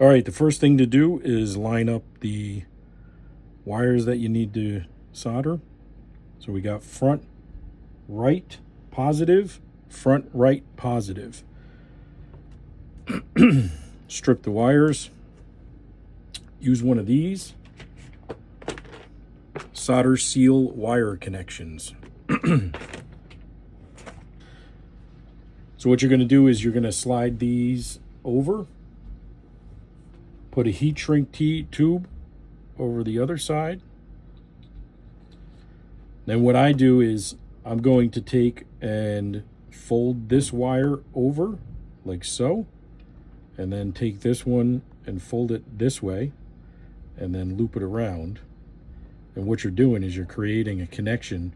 All right, the first thing to do is line up the wires that you need to solder. So we got front right positive, front right positive. Strip the wires. Use one of these solder seal wire connections. So what you're going to do is you're going to slide these over, put a heat shrink tube over the other side. Then what I do is I'm going to take and fold this wire over like so, and then take this one and fold it this way and then loop it around. And what you're doing is you're creating a connection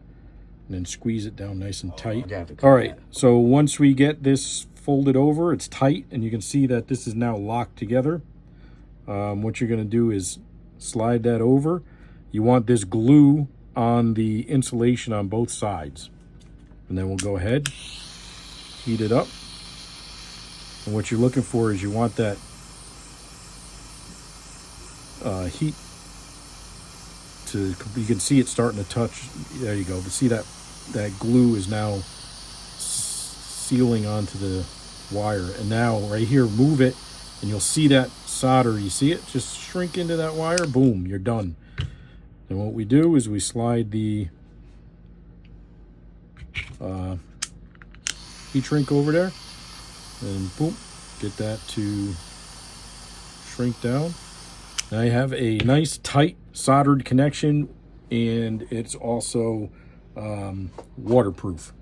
and then squeeze it down nice and tight. All right, so once we get this folded over, it's tight, and you can see that this is now locked together. What you're going to do is slide that over. You want this glue on the insulation on both sides. And then we'll go ahead, heat it up. And what you're looking for is you want that heat to, you can see it starting to touch. There you go. But see that glue is now sealing onto the wire. And now right here, move it, and you'll see that solder. You see it? Just shrink into that wire. Boom, you're done. And what we do is we slide the heat shrink over there, and boom, get that to shrink down. Now you have a nice tight soldered connection, and it's also waterproof.